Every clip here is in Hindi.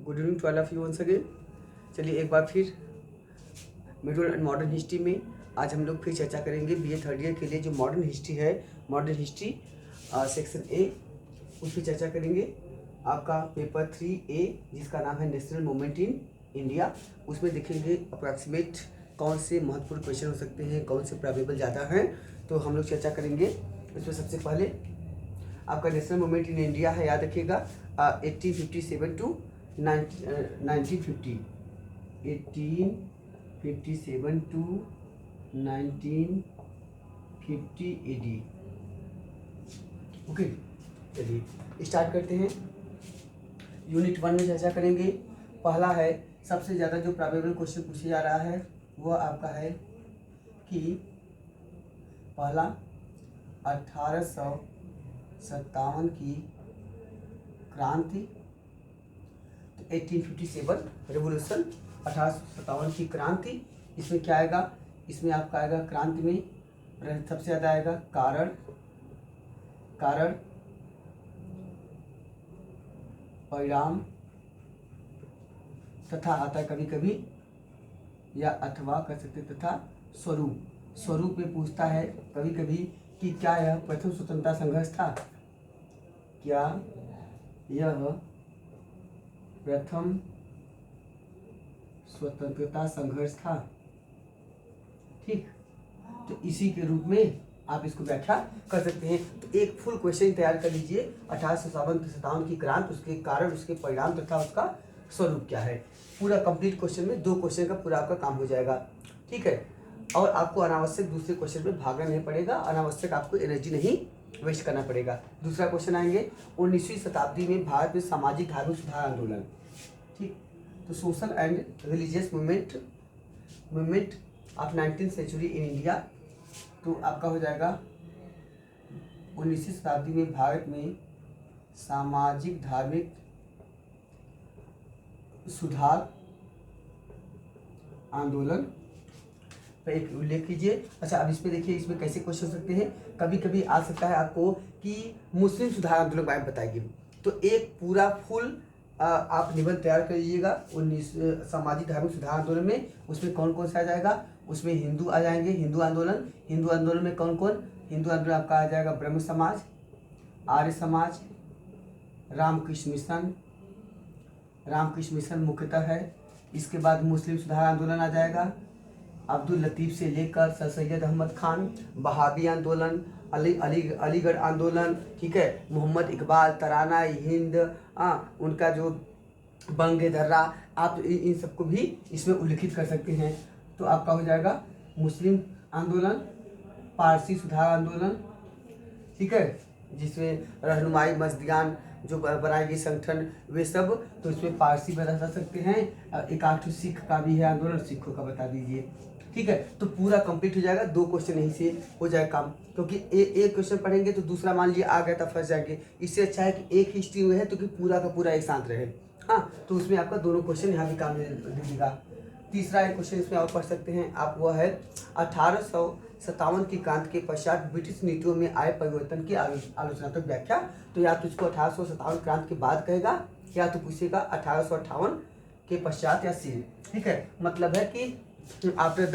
Good evening to all of you once again. चलिए एक बार फिर मिडिल एंड मॉडर्न हिस्ट्री में आज हम लोग फिर चर्चा करेंगे बीए थर्ड ईयर के लिए जो मॉडर्न हिस्ट्री है, मॉडर्न हिस्ट्री सेक्शन ए, उस पर चर्चा करेंगे। आपका पेपर 3A जिसका नाम है नेशनल मूवमेंट इन इंडिया, उसमें देखेंगे अप्रॉक्सीमेट कौन से महत्वपूर्ण क्वेश्चन हो सकते हैं, कौन से प्रोबेबल ज़्यादा हैं, तो हम लोग चर्चा करेंगे। इसमें सबसे पहले आपका नेशनल मूवमेंट इन इंडिया है, याद रखिएगा 1857 टू 1950, 1857 टू 1950 AD। ओके, चलिए स्टार्ट करते हैं। यूनिट 1 में चर्चा करेंगे। पहला है, सबसे ज़्यादा जो प्रोबेबल क्वेश्चन पूछा जा रहा है वो आपका है कि पहला 1857 की क्रांति, तो 1857 रेवोल्यूशन, 1857 की क्रांति। इसमें क्या आएगा, इसमें आपका आएगा क्रांति में सबसे ज़्यादा आएगा कारण परिणाम तथा आता है कभी कभी या अथवा कर सकते तथा स्वरूप में पूछता है कभी कभी कि क्या यह प्रथम स्वतंत्रता संघर्ष था, क्या यह प्रथम स्वतंत्रता संघर्ष था। ठीक, तो इसी के रूप में आप इसको व्याख्या कर सकते हैं। तो एक फुल क्वेश्चन तैयार कर लीजिए, 1857 की क्रांति, उसके कारण, उसके परिणाम तथा उसका स्वरूप क्या है। पूरा कंप्लीट क्वेश्चन में 2 क्वेश्चन का पूरा आपका काम हो जाएगा। ठीक है, और आपको अनावश्यक दूसरे क्वेश्चन में भागना नहीं पड़ेगा, अनावश्यक आपको एनर्जी नहीं वेस्ट करना पड़ेगा। दूसरा क्वेश्चन आएंगे, 19वीं शताब्दी में भारत में सामाजिक धार्मिक सुधार आंदोलन। ठीक, तो social and religious movement of 19th century in India, तो आपका हो जाएगा 19वीं शताब्दी में भारत में सामाजिक धार्मिक सुधार आंदोलन पर एक उल्लेख कीजिए। अच्छा, अब इसमें देखिए, इसमें कैसे क्वेश्चन हो सकते हैं। कभी कभी आ सकता है आपको कि मुस्लिम सुधार आंदोलन के बारे में बताइए, तो एक पूरा फुल आप निबंध तैयार कर लीजिएगा 19 सामाजिक धार्मिक सुधार आंदोलन में। उसमें कौन कौन सा आ जाएगा, उसमें हिंदू आ जाएंगे, हिंदू आंदोलन में कौन कौन, हिंदू आंदोलन आपका आ जाएगा ब्रह्म समाज, आर्य समाज, रामकृष्ण मिशन मुख्यतः है। इसके बाद मुस्लिम सुधार आंदोलन आ जाएगा, अब्दुल लतीफ़ से लेकर सर सैयद अहमद खान, बहाबी आंदोलन, अलीगढ़ आंदोलन, ठीक है, मोहम्मद इकबाल, तराना हिंद, उनका जो बंग दर्रा, आप इन सबको भी इसमें उल्लेखित कर सकते हैं। तो आपका हो जाएगा मुस्लिम आंदोलन, पारसी सुधार आंदोलन, ठीक है, जिसमें रहनुमाई मस्जिदान जो बनाए गए संगठन वे सब, तो इसमें पारसी बता सकते हैं। एक 8 सिख का भी है आंदोलन, सिखों का बता दीजिए। ठीक है, तो पूरा कंप्लीट हो जाएगा। 2 क्वेश्चन यहीं से हो जाए काम, क्योंकि एक क्वेश्चन पढ़ेंगे तो दूसरा मान लीजिए आ गया तो फंस जाएंगे। इससे अच्छा है कि एक हिस्ट्री में है तो कि पूरा का पूरा एक साथ रहे। हाँ, तो उसमें आपका दोनों क्वेश्चन यहाँ भी काम दीजिएगा। तीसरा एक क्वेश्चन इसमें और पढ़ सकते हैं आप, वह है 1857 की क्रांति के पश्चात ब्रिटिश नीतियों में आए परिवर्तन की आलोचनात्मक व्याख्या। तो या तो इसको 1857 क्रांति के बाद कहेगा, या तो पूछेगा 1858 के पश्चात या से। ठीक है, मतलब है कि after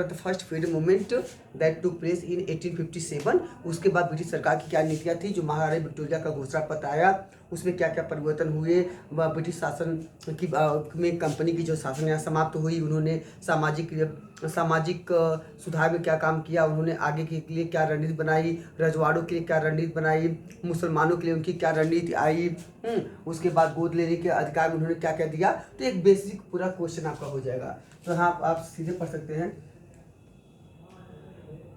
the first freedom movement that took place in 1857, उसके बाद ब्रिटिश सरकार की क्या नीतियाँ थी, जो महारानी विक्टोरिया का घोषणा पत्र आया उसमें क्या क्या परिवर्तन हुए, व ब्रिटिश शासन की में कंपनी की जो शासन यहाँ समाप्त हुई, उन्होंने सामाजिक सुधार में क्या काम किया, उन्होंने आगे के लिए क्या रणनीति बनाई, रजवाड़ों के लिए क्या रणनीति बनाई, मुसलमानों के लिए उनकी क्या रणनीति आई, उसके बाद गोद लेने के अधिकार में उन्होंने क्या क्या दिया। तो एक बेसिक पूरा क्वेश्चन आपका हो जाएगा। तो हाँ, आप सीधे पढ़ सकते हैं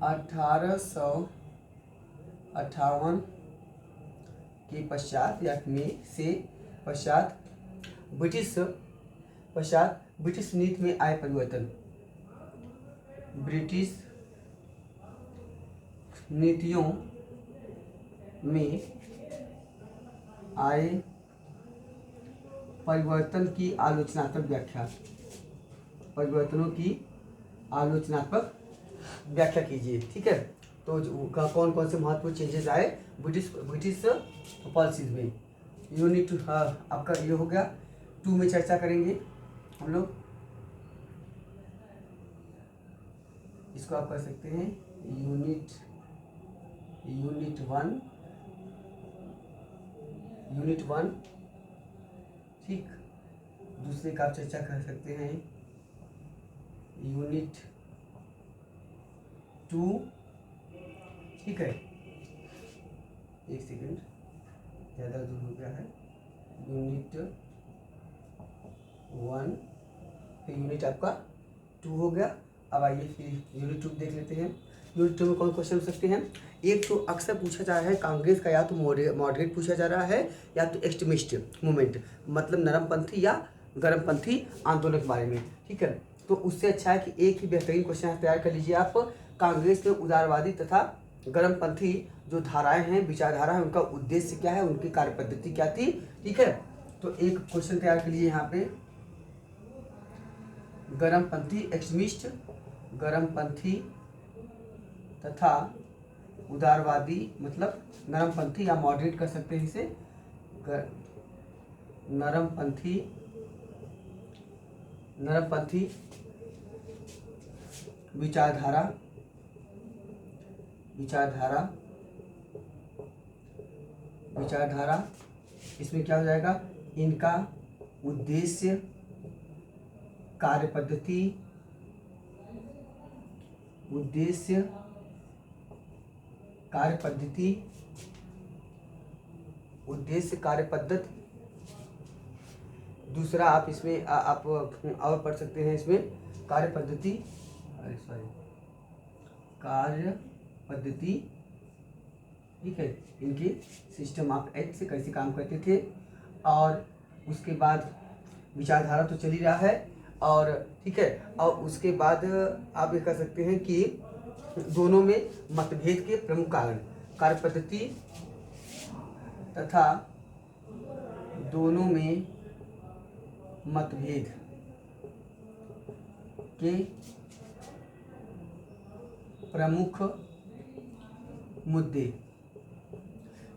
1858 के पश्चात या में से पश्चात ब्रिटिश नीति में आए परिवर्तन, ब्रिटिश नीतियों में आए परिवर्तन की आलोचनात्मक व्याख्या, परिवर्तनों की आलोचनात्मक व्याख्या कीजिए। ठीक है, तो कौन कौन से महत्वपूर्ण चेंजेस आए ब्रिटिश पॉलिसीज में। यूनिट आपका ये हो गया। 2 में चर्चा करेंगे हम लोग। इसको आप कर सकते हैं यूनिट 1 ठीक। दूसरे का आप चर्चा कर सकते हैं यूनिट 2 ठीक है। एक सेकेंड, ज़्यादा दूर हो गया है। यूनिट 1 फिर यूनिट आपका 2 हो गया। अब आइए फिर यूनिट 2 देख लेते हैं। यूनिट 2 में कौन क्वेश्चन हो सकते हैं। एक तो अक्सर पूछा जा रहा है कांग्रेस का, या तो मॉडरेट पूछा जा रहा है या तो एक्सट्रीमिस्ट मूवमेंट, मतलब नरमपंथी या गर्मपंथी आंदोलन के बारे में, ठीक है। तो उससे अच्छा है कि एक ही बेहतरीन क्वेश्चन तैयार कर लीजिए आप। कांग्रेस में उदारवादी तथा गर्मपंथी जो धाराएं हैं, विचारधारा है, उनका उद्देश्य क्या है, उनकी कार्य पद्धति क्या थी, ठीक है। तो एक क्वेश्चन तैयार कर लीजिए यहाँ पे, गर्मपंथी एक्सट्रीमिस्ट, गर्मपंथी तथा उदारवादी मतलब नरमपंथी या मॉडरेट कर सकते हैं इसे, नरमपंथी विचारधारा इसमें क्या हो जाएगा, इनका उद्देश्य, कार्य पद्धति, उद्देश्य कार्य पद्धति। दूसरा आप इसमें आप और पढ़ सकते हैं इसमें कार्य पद्धति, ठीक है, इनके सिस्टम ऑफ एक्ट से कैसे काम करते थे। और उसके बाद विचारधारा तो चल ही रहा है, और ठीक है। और उसके बाद आप ये कह सकते हैं कि दोनों में मतभेद के प्रमुख कारण, कार्य पद्धति तथा दोनों में मतभेद के प्रमुख मुद्दे।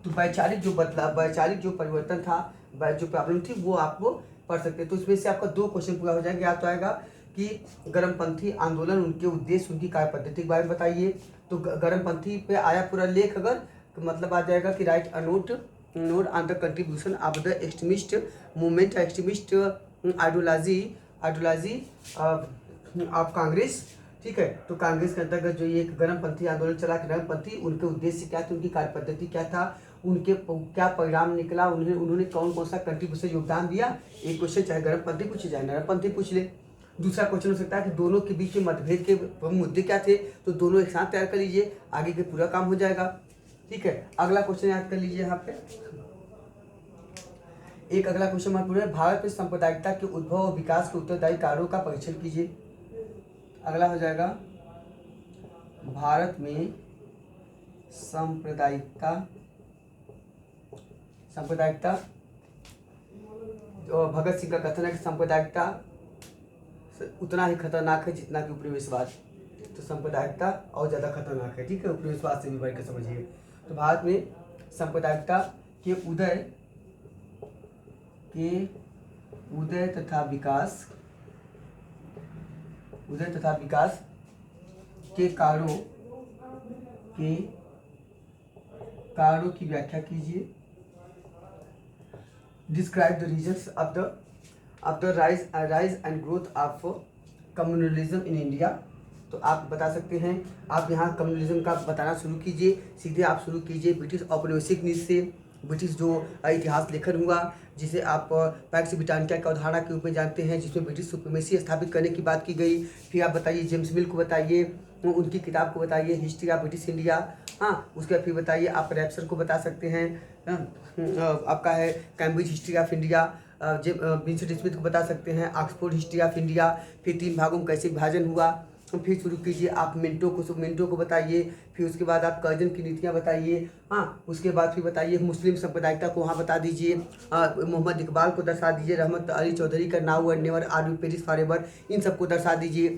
तो वैचारिक जो परिवर्तन था, जो प्रॉब्लम थी, वो आप पढ़ सकते हैं। तो इसमें से आपका 2 क्वेश्चन पूरा हो जाएंगे। या तो आएगा कि गर्मपंथी आंदोलन, उनके उद्देश्य, उनकी कार्य पद्धति के बारे में बताइए। तो गर्मपंथी पे आया पूरा लेख, अगर तो मतलब आ जाएगा कि right a note on the contribution of the extremist movement, extremist ideology of Congress, ठीक है। तो कांग्रेस के अंतर्गत जो ये एक गर्मपंथी आंदोलन चला, गर्मपंथी उनके उद्देश्य क्या थे, उनकी कार्य पद्धति क्या था, उनके क्या परिणाम निकला, उन्होंने कौन कौन सा कंट्रीब्यूशन योगदान दिया। एक क्वेश्चन चाहे गर्मपंथी पूछे चाहे नरमपंथी पूछ ले। दूसरा क्वेश्चन हो सकता है कि दोनों के बीच में मतभेद के मुद्दे क्या थे, तो दोनों एक साथ तैयार कर लीजिए, आगे के पूरा काम हो जाएगा, ठीक है। अगला क्वेश्चन याद कर लीजिए यहाँ पे, एक अगला क्वेश्चन महत्वपूर्ण है, भारत में सांप्रदायिकता के उद्भव और विकास के उत्तरदायी कारणों का परीक्षण कीजिए। अगला हो जाएगा, भारत में सांप्रदायिकता और भगत सिंह का कथन है कि सांप्रदायिकता उतना ही खतरनाक है जितना कि उपनिवेशवाद। तो सांप्रदायिकता और ज़्यादा खतरनाक है, ठीक है, उपनिवेशवाद से भी बढ़कर समझिए। तो भारत में सांप्रदायिकता के उदय तथा विकास के कारणों की व्याख्या कीजिए। Describe the reasons of the rise and growth of communalism in India. तो आप बता सकते हैं, आप यहाँ कम्युनलिज्म का बताना शुरू कीजिए, सीधे आप शुरू कीजिए ब्रिटिश औपनिवेशिक नीति से। ब्रिटिश जो इतिहास लेखन हुआ, जिसे आप पैक्स ब्रिटानिका का उदाहरण के रूप में जानते हैं, जिसमें ब्रिटिश सुप्रीमेसी स्थापित करने की बात की गई। फिर आप बताइए जेम्स मिल को बताइए, उनकी किताब को बताइए, हिस्ट्री ऑफ ब्रिटिश इंडिया। हाँ, उसके बाद फिर बताइए आप रैप्सर को बता सकते हैं, आपका है Cambridge history of India, Vincent Smith को बता सकते हैं ऑक्सफोर्ड हिस्ट्री ऑफ इंडिया। फिर 3 भागों में कैसे विभाजन हुआ, फिर शुरू कीजिए आप मिंटो को बताइए। फिर उसके बाद आप कर्जन की नीतियाँ बताइए। हाँ, उसके बाद फिर बताइए मुस्लिम सांप्रदायिकता को वहाँ बता दीजिए, मोहम्मद इकबाल को दर्शा दीजिए, रहमत अली चौधरी का now and never are we perish forever, इन सबको दर्शा दीजिए।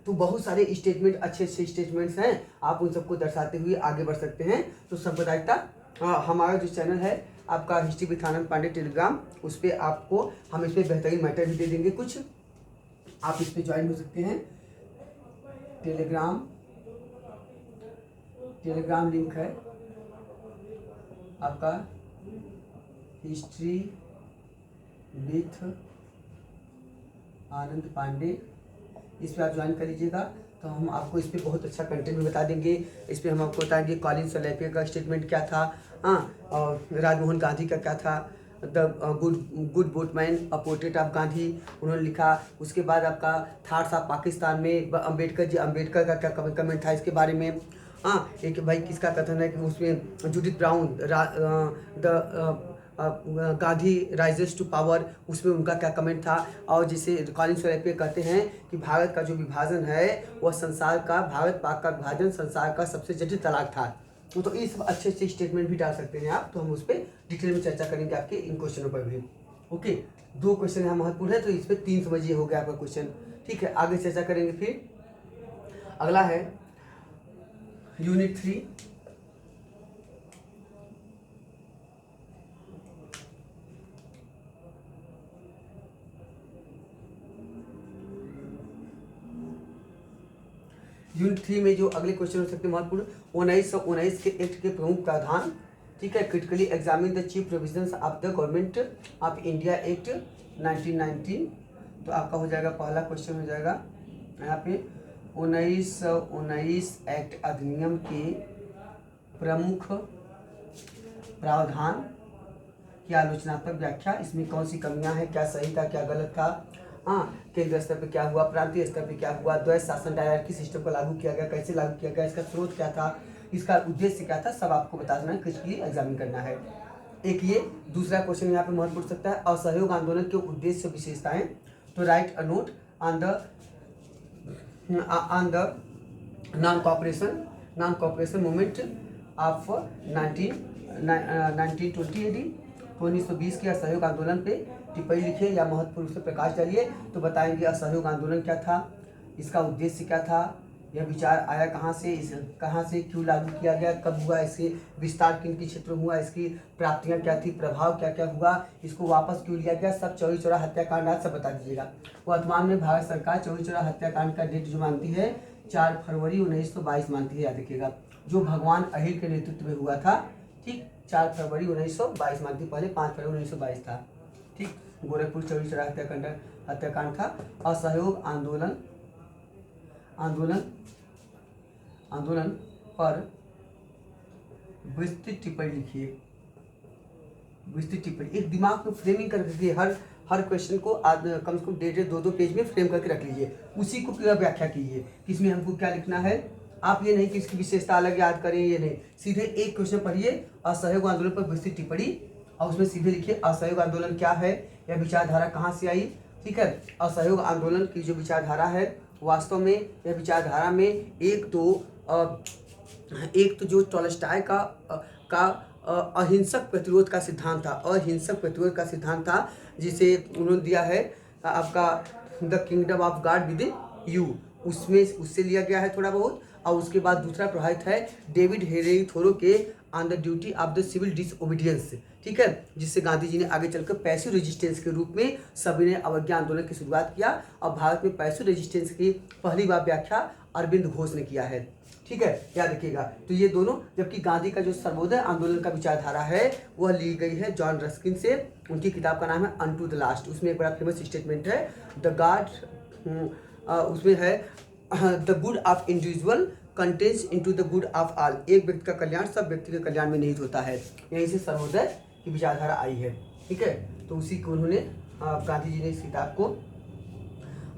तो बहुत सारे स्टेटमेंट, अच्छे स्टेटमेंट्स हैं, आप उन सबको दर्शाते हुए आगे बढ़ सकते हैं। तो सांप्रदायिकता हमारा जो चैनल है आपका history with Anand Pandey Telegram, उस पर आपको हम इस पर बेहतरीन मैटर भी दे देंगे कुछ, आप इस पर ज्वाइन हो सकते हैं। टेलीग्राम लिंक है आपका हिस्ट्री विथ आनंद पांडे, इस पर आप ज्वाइन कर लीजिएगा। तो हम आपको इस पर बहुत अच्छा कंटेंट भी बता देंगे। इस पर हम आपको बताएंगे कॉलिन सलेपिया का स्टेटमेंट क्या था, हाँ, और राजमोहन गांधी का क्या था, the good boatman a portrait of Gandhi उन्होंने लिखा। उसके बाद आपका थॉट्स ऑफ पाकिस्तान में अम्बेडकर का क्या कमेंट था इसके बारे में, हाँ, एक भाई किसका कथन है कि उसमें Judith Brown the Gandhi rises to power, उसमें उनका क्या कमेंट था। और जिसे कॉलिन सलेपिया कहते हैं कि भारत का जो विभाजन है वह भारत पाक का विभाजन संसार का सबसे जटिल तलाक था। तो इस अच्छे अच्छे स्टेटमेंट भी डाल सकते हैं आप, तो हम उस पर डिटेल में चर्चा करेंगे आपके इन क्वेश्चनों पर भी। ओके, 2 क्वेश्चन यहाँ महत्वपूर्ण है, तो इस पर 3 समझिए हो गया आपका क्वेश्चन। ठीक है, आगे चर्चा करेंगे। फिर अगला है यूनिट 3, यूनिट 3 में जो अगले क्वेश्चन हो सकते हैं महत्वपूर्ण, 1919 के एक्ट के प्रमुख प्रावधान। ठीक है, critically examine the chief provisions of the government of India act 1919। तो आपका हो जाएगा पहला क्वेश्चन हो जाएगा यहाँ पे 1919 एक्ट अधिनियम के प्रमुख प्रावधान की आलोचनात्मक व्याख्या। इसमें कौन सी कमियां हैं, क्या सही था क्या गलत था, हाँ, केंद्र स्तर पे क्या हुआ, प्रांतीय स्तर पे क्या हुआ, द्वैत शासन डायरेक्टी सिस्टम को लागू किया गया, कैसे लागू किया गया, इसका स्रोत क्या था, इसका उद्देश्य क्या था, सब आपको बता देना है, क्रिटिकली एग्जामिन करना है। एक ये दूसरा क्वेश्चन यहाँ पे महत्वपूर्ण सकता है, असहयोग आंदोलन के उद्देश्य विशेषताएं। तो write a note on the non cooperation movement of 1920 AD. तो 1920 के असहयोग आंदोलन पे टिप्पणी लिखिए या महत्वपूर्ण रूप से प्रकाश डालिए। तो बताएंगे असहयोग आंदोलन क्या था, इसका उद्देश्य क्या था, यह विचार आया कहाँ से क्यों लागू किया गया, कब हुआ, इसके विस्तार किन किन क्षेत्रों में हुआ, इसकी प्राप्तियां क्या थी, प्रभाव क्या क्या हुआ, इसको वापस क्यों लिया गया, सब चौरी चौरा हत्याकांड आज सब बता दीजिएगा। वर्तमान में भारत सरकार चौरी चौरा हत्याकांड का डेट जो मानती है 4 फरवरी 1922 मानती है, याद रखिएगा, जो भगवान अहिर के नेतृत्व में हुआ था। ठीक, 4 फरवरी 1922 मानती, पहले 5 फरवरी 1922 था। ठीक, गोरखपुर चौरी चौरा हत्याकांड था। असहयोग आंदोलन पर विस्तृत टिप्पणी लिखिए। विस्तृत टिप्पणी एक दिमाग में फ्रेमिंग कर रखिए, हर क्वेश्चन को कम से कम 1.5-2 पेज में फ्रेम करके रख लीजिए, उसी को पूरा व्याख्या कीजिए कि इसमें हमको क्या लिखना है। आप ये नहीं कि इसकी विशेषता अलग याद करें, ये नहीं, सीधे एक क्वेश्चन पढ़िए असहयोग आंदोलन पर विस्तृत टिप्पणी, और उसमें सीधे लिखिए असहयोग आंदोलन क्या है, यह विचारधारा कहाँ से आई। ठीक है, असहयोग आंदोलन की जो विचारधारा है वास्तव में यह विचारधारा में एक तो जो टॉलस्टॉय का अहिंसक प्रतिरोध का सिद्धांत था, अहिंसक प्रतिरोध का सिद्धांत था, जिसे उन्होंने दिया है आपका the kingdom of God with in you, उससे लिया गया है थोड़ा बहुत। और उसके बाद दूसरा प्रभावित है डेविड हेनरी थोरो के on the duty of the civil disobedience. ठीक है, जिससे गांधी जी ने आगे चलकर पैसिव रेजिस्टेंस के रूप में सभी ने अवज्ञा आंदोलन की शुरुआत किया, और भारत में पैसिव रेजिस्टेंस की पहली बार व्याख्या अरविंद घोष ने किया है। ठीक है, याद रखिएगा। तो ये दोनों, जबकि गांधी का जो सर्वोदय आंदोलन का विचारधारा है वह ली गई है जॉन रस्किन से, उनकी किताब का नाम है अनटू द लास्ट। उसमें एक बड़ा फेमस स्टेटमेंट है द गॉड, उसमें है the good of individual contains into the good of all, एक व्यक्ति का कल्याण सब व्यक्ति के कल्याण में निहित होता है। यहीं से सर्वोदय की विचारधारा आई है। ठीक है, तो उसी को उन्होंने गांधी जी ने इस किताब को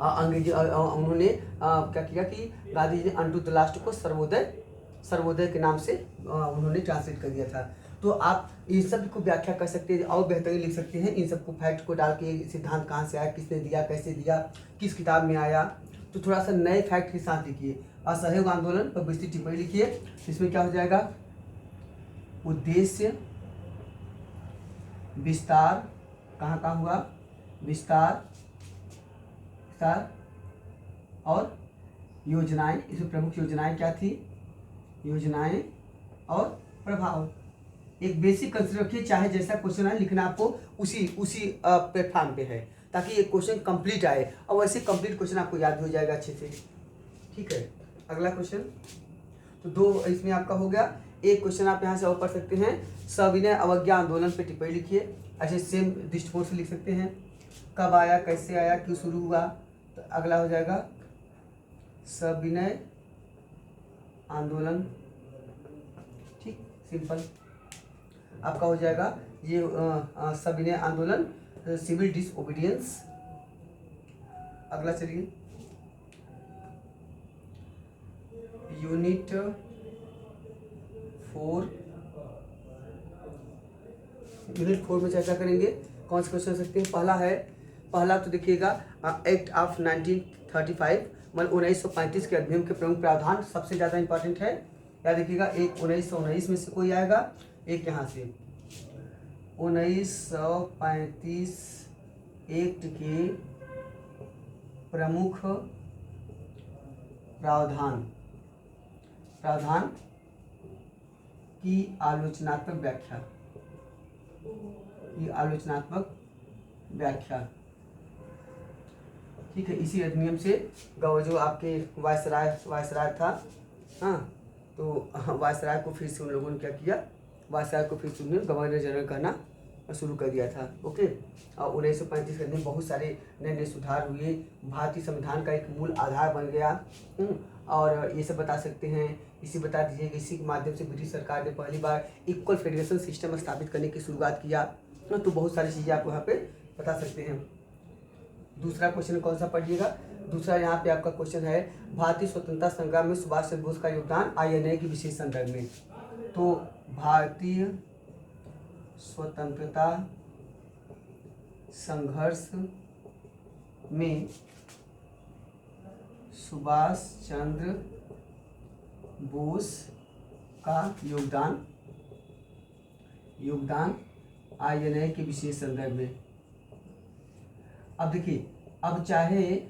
अंग्रेजी उन्होंने क्या किया कि गांधी जी ने अनटू द लास्ट को सर्वोदय के नाम से उन्होंने ट्रांसलेट कर दिया था। तो आप इन सब को व्याख्या कर सकते हैं और बेहतरीन लिख सकते हैं, इन सबको फैक्ट को डाल के सिद्धांत कहाँ से आया, किसने दिया, कैसे दिया, किस किताब में आया। तो थोड़ा सा नए फैक्ट के साथ लिखिए। असहयोग आंदोलन पर विस्तृत टिप्पणी लिखिए। इसमें क्या हो जाएगा, उद्देश्य, विस्तार, कहाँ हुआ विस्तार, और योजनाएं, इसमें प्रमुख योजनाएं क्या थी, योजनाएं और प्रभाव। एक बेसिक कंसेप्ट रखिए, चाहे जैसा क्वेश्चन है लिखना आपको उसी उसी प्लेटफॉर्म पे है, ताकि ये क्वेश्चन कंप्लीट आए और वैसे कंप्लीट क्वेश्चन आपको याद हो जाएगा अच्छे से। ठीक है, अगला क्वेश्चन। तो 2 इसमें आपका हो गया। एक क्वेश्चन आप यहाँ से और पढ़ सकते हैं, सविनय अवज्ञा आंदोलन पे टिप्पणी लिखिए। ऐसे सेम दृष्टिकोण से लिख सकते हैं, कब आया, कैसे आया, क्यों शुरू हुआ। तो अगला हो जाएगा सविनय आंदोलन। ठीक, सिंपल आपका हो जाएगा ये सविनय आंदोलन, सिविल डिसओबीडियंस। अगला चलिए, यूनिट 4 में चर्चा करेंगे। कौन से क्वेश्चन सकते हैं। पहला तो देखिएगा एक्ट ऑफ 1935 मतलब 1935 के अधिनियम के प्रमुख प्रावधान सबसे ज़्यादा इंपॉर्टेंट है। याद रखिएगा, एक 1919 में से कोई आएगा, एक यहाँ से 1935 एक्ट के प्रमुख प्रावधान की आलोचनात्मक व्याख्या। ठीक है, इसी अधिनियम से जो आपके वायसराय था, हाँ, तो वायसराय को फिर से उन लोगों ने क्या किया, वायसराय को फिर से उन्होंने गवर्नर जनरल कहना शुरू कर दिया था। ओके, और 1935 के अंदर बहुत सारे नए नए सुधार हुए, भारतीय संविधान का एक मूल आधार बन गया। और ये सब बता सकते हैं। इसी बता दीजिए कि इसी के माध्यम से ब्रिटिश सरकार ने पहली बार इक्वल फेडरेशन सिस्टम स्थापित करने की शुरुआत किया। तो बहुत सारी चीज़ें आप यहाँ पे बता सकते हैं। दूसरा क्वेश्चन कौन सा पढ़िएगा। दूसरा यहाँ पे आपका क्वेश्चन है, भारतीय स्वतंत्रता संग्राम में सुभाष चंद्र बोस का योगदान INA के विशेष संदर्भ में। तो भारतीय स्वतंत्रता संघर्ष में सुभाष चंद्र बोस का योगदान INA के विशेष संदर्भ में। अब देखिए, अब चाहे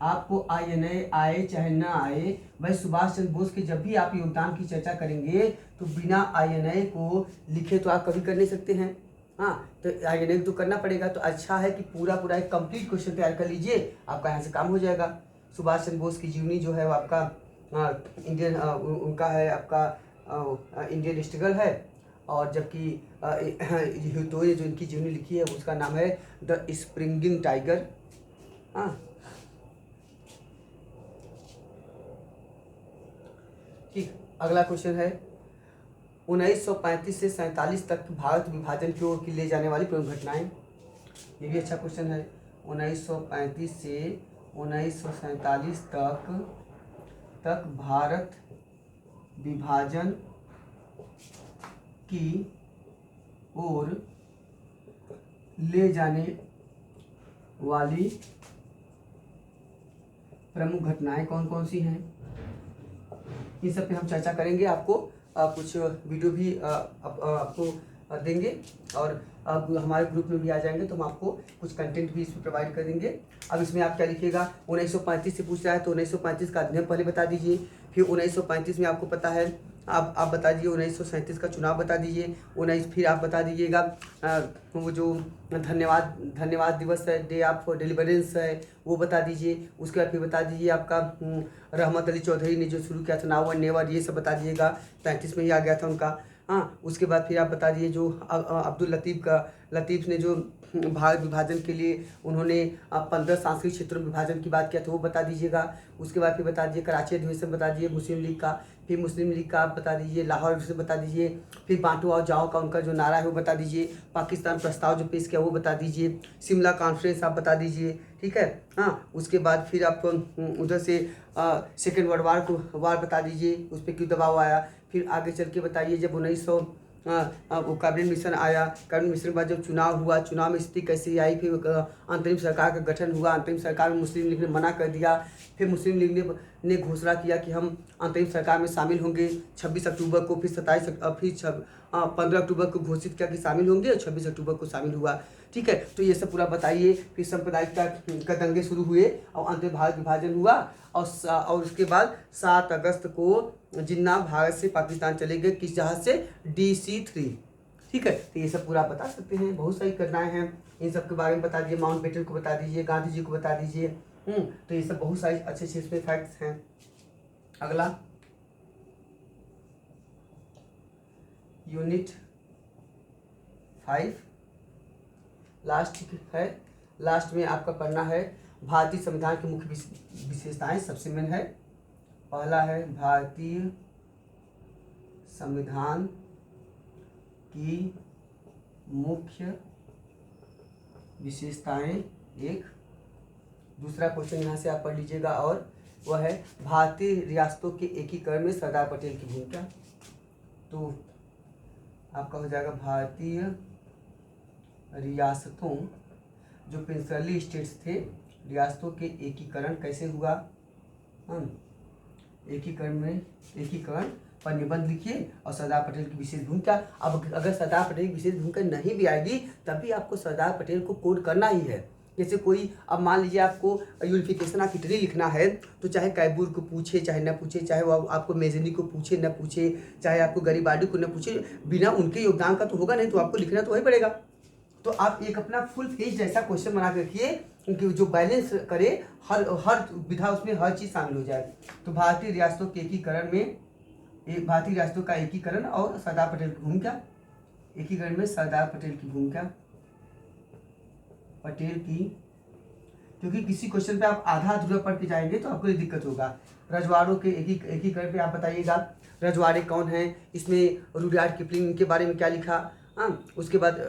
आपको INA आए चाहे ना आए, भाई सुभाष चंद्र बोस के जब भी आप योगदान की चर्चा करेंगे तो बिना INA को लिखे तो आप कभी कर नहीं सकते हैं। हाँ, तो INA तो करना पड़ेगा। तो अच्छा है कि पूरा एक कंप्लीट क्वेश्चन तैयार कर लीजिए, आपका यहाँ से काम हो जाएगा। सुभाष चंद्र बोस की जीवनी जो है वो आपका इंडियन उनका है, आपका इंडियन स्ट्रगल है। और जबकि तो ये जो इनकी जीवनी लिखी है उसका नाम है द स्प्रिंगिंग टाइगर। हाँ, ठीक, अगला क्वेश्चन है 1935 से 47 तक भारत विभाजन की ओर ले जाने वाली प्रमुख घटनाएं। ये भी अच्छा क्वेश्चन है। 1935 से 1947 तक भारत विभाजन की ओर ले जाने वाली प्रमुख घटनाएं कौन कौन सी हैं, इन सब पे हम चर्चा करेंगे। आपको कुछ वीडियो भी आपको देंगे और आप हमारे ग्रुप में भी आ जाएंगे तो हम आपको कुछ कंटेंट भी इसमें प्रोवाइड कर देंगे। अब इसमें आप क्या लिखिएगा, 1935 से पूछ रहा है तो 1935 का अधिनियम पहले बता दीजिए। फिर 1935 में आपको पता है, आप बता दीजिए 1937 का चुनाव बता दीजिए। फिर आप बता दीजिएगा वो जो धन्यवाद दिवस है, डे ऑफ डिलीवरेंस है, वो बता दीजिए। उसके बाद फिर बता दीजिए आपका रहमत अली चौधरी ने जो शुरू किया था नाउ एंड नेवर, ये सब बता दीजिएगा। 35 में ही आ गया था उनका। हाँ, उसके बाद फिर आप बता दीजिए जो अब्दुल लतीफ़ ने जो भारत विभाजन के लिए उन्होंने 15 सांस्कृतिक क्षेत्रों में विभाजन की बात किया था वो बता दीजिएगा। उसके बाद फिर बता दीजिए कराची अधिवेशन बता दीजिए मुस्लिम लीग का। फिर मुस्लिम लीग का आप बता दीजिए, लाहौर से बता दीजिए। फिर बांटो और जाओ का उनका जो नारा है वो बता दीजिए। पाकिस्तान प्रस्ताव जो पेश किया वो बता दीजिए। शिमला कॉन्फ्रेंस आप बता दीजिए। ठीक है, हाँ, उसके बाद फिर आप उधर से सेकेंड वर्ल्ड वार बता दीजिए, उस पर क्यों दबाव आया। फिर आगे चल के बताइए जब 1900 वो कैबिनेट मिशन आया, कैबिनेट मिशन के बाद जब चुनाव हुआ, चुनाव में स्थिति कैसी आई, फिर अंतरिम सरकार का गठन हुआ। अंतरिम सरकार में मुस्लिम लीग ने मना कर दिया। फिर मुस्लिम लीग ने घोषणा किया कि हम अंतरिम सरकार में शामिल होंगे 26 अक्टूबर को। फिर 15 अक्टूबर को घोषित किया कि शामिल होंगे और 26 अक्टूबर को शामिल हुआ। ठीक है। तो ये सब पूरा बताइए। फिर सांप्रदायिकता का दंगे शुरू हुए और अंत में भारत विभाजन हुआ और उसके बाद 7 अगस्त को जिन्ना भारत से पाकिस्तान चले गए, किस जहाज से, DC-3। ठीक है। तो ये सब पूरा आप बता सकते हैं, बहुत सारी घटनाएं हैं, इन सब के बारे में बता दीजिए, माउंट बेटन को बता दीजिए, गांधी जी को बता दीजिए। तो ये सब बहुत सारे अच्छे अच्छे इसमें फैक्ट्स हैं। अगला यूनिट 5 लास्ट है। लास्ट में आपका पढ़ना है भारतीय संविधान की मुख्य विशेषताएं। सबसे मेन है, पहला है भारतीय संविधान की मुख्य विशेषताएं एक। दूसरा क्वेश्चन यहाँ से आप पढ़ लीजिएगा, और वह है भारतीय रियासतों के एकीकरण में सरदार पटेल की भूमिका। तो आपका हो जाएगा भारतीय रियासतों, जो प्रिंसिपली स्टेट्स थे, रियासतों के एकीकरण कैसे हुआ। एकीकरण पर निबंध लिखिए और सरदार पटेल की विशेष भूमिका। अब अगर सरदार पटेल की विशेष भूमिका नहीं भी आएगी तभी आपको सरदार पटेल को कोड करना ही है। जैसे कोई, अब मान लीजिए आपको यूनिफिकेशन ऑफ इटली लिखना है, तो चाहे कैबूर को पूछे चाहे न पूछे, चाहे वो आपको मेजनी को पूछे न पूछे, चाहे आपको गरीबाडी को न पूछे, बिना उनके योगदान का तो होगा नहीं, तो आपको लिखना तो वही पड़ेगा। तो आप एक अपना फुल पेज जैसा क्वेश्चन बना के रखिए कि जो बैलेंस करे, हर विधा उसमें हर चीज़ शामिल हो जाए। तो भारतीय रियासतों के एकीकरण में, भारतीय रियासतों का एकीकरण और सरदार पटेल की भूमिका। एकीकरण में सरदार पटेल की भूमिका, पटेल की, क्योंकि किसी क्वेश्चन पे आप आधा अधूरा पढ़ के जाएंगे तो आपको ये दिक्कत होगा। रजवाड़ों के एकीकरण पे आप बताइएगा रजवाड़े कौन हैं, इसमें रुडयार्ड किपलिंग के बारे में क्या लिखा। उसके बाद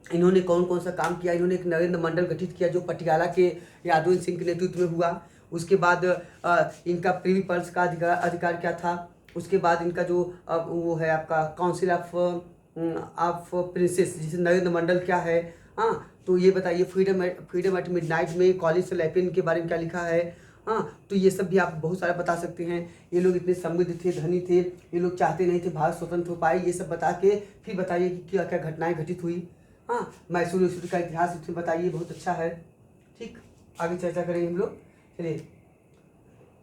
इन्होंने कौन कौन सा काम किया। इन्होंने एक नरेंद्र मंडल गठित किया जो पटियाला के यादव सिंह के नेतृत्व में हुआ। उसके बाद इनका प्रिवी पर्स का अधिकार क्या था। उसके बाद इनका जो वो है आपका काउंसिल ऑफ प्रिंसेस, जिसे नरेंद्र मंडल क्या है। तो ये बताइए फ्रीडम एट मिडनाइट में कॉलिन्स लैपिन के बारे में क्या लिखा है। तो ये सब भी आप बहुत सारा बता सकते हैं। ये लोग इतने समृद्ध थे, धनी थे, ये लोग चाहते नहीं थे भारत स्वतंत्र हो पाए। ये सब बता के फिर बताइए कि क्या क्या घटनाएं घटित हुई। मैसूर का इतिहास इसमें बताइए, बहुत अच्छा है। ठीक, आगे चर्चा करेंगे हम लोग। चलिए,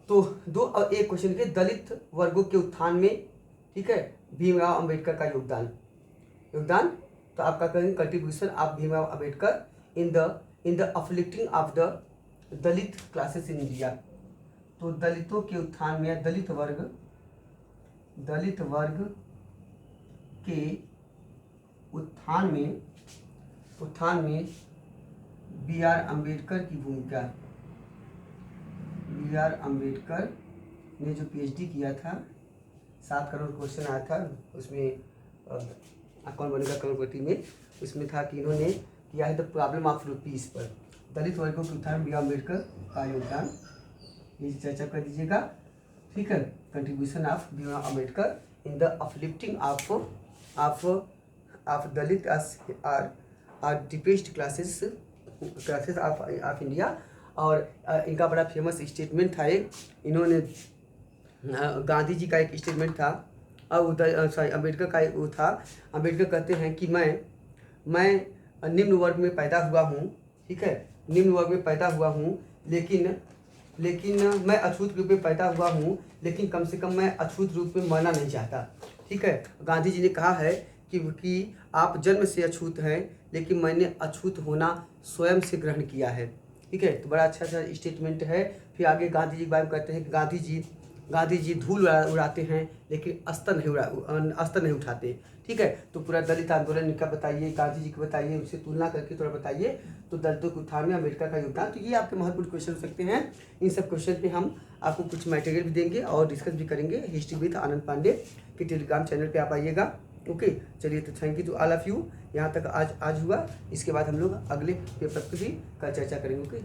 तो 2 और 1 क्वेश्चन के दलित वर्गों के उत्थान में, ठीक है, भीमराव अंबेडकर का योगदान। तो आपका करेंगे contribution of Bhimrao Ambedkar in the uplifting of the Dalit classes in India. तो दलितों के उत्थान में, दलित वर्ग के उत्थान में B.R. अम्बेडकर की भूमिका। B.R. अम्बेडकर ने जो PhD किया था, 7 करोड़ क्वेश्चन आया था उसमें, कौन बनेगा करोड़पति में, उसमें था कि इन्होंने किया है द प्रॉब्लम ऑफ रुपीस पर। दलित वर्गों के उत्थान में B.R. अम्बेडकर का योगदान, ये चर्चा कर दीजिएगा। ठीक है, contribution of B.R. Ambedkar in the uplifting of Dalit or depressed classes of India. और इनका बड़ा फेमस स्टेटमेंट था एक, इन्होंने गांधी जी का एक स्टेटमेंट था, और अम्बेडकर का वो था। अम्बेडकर कहते हैं कि मैं निम्न वर्ग में पैदा हुआ हूँ, ठीक है, निम्न वर्ग में पैदा हुआ हूँ, लेकिन मैं अछूत रूप में पैदा हुआ हूँ, लेकिन कम से कम मैं अछूत रूप में मरना नहीं चाहता। ठीक है, गांधी जी ने कहा है कि आप जन्म से अछूत हैं, लेकिन मैंने अछूत होना स्वयं से ग्रहण किया है। ठीक है, तो बड़ा अच्छा स्टेटमेंट है। फिर आगे गांधी जी के बारे में कहते हैं कि गांधी जी धूल उड़ाते हैं, लेकिन अस्तर नहीं उठाते। ठीक है, तो पूरा दलित आंदोलन का बताइए, गांधी जी को बताइए, उससे तुलना करके थोड़ा बताइए। तो दलितों के उत्थान में अम्बेडकर का योगदान, तो ये आपके महत्वपूर्ण क्वेश्चन हो सकते हैं। इन सब क्वेश्चन पे हम आपको कुछ मटेरियल भी देंगे और डिस्कस भी करेंगे। हिस्ट्री विद आनंद पांडे के टेलीग्राम चैनल पे आप आइएगा। ओके, चलिए, तो thank you to all of you. यहाँ तक आज हुआ, इसके बाद हम लोग अगले पेपर पर भी कल चर्चा करेंगे। ओके।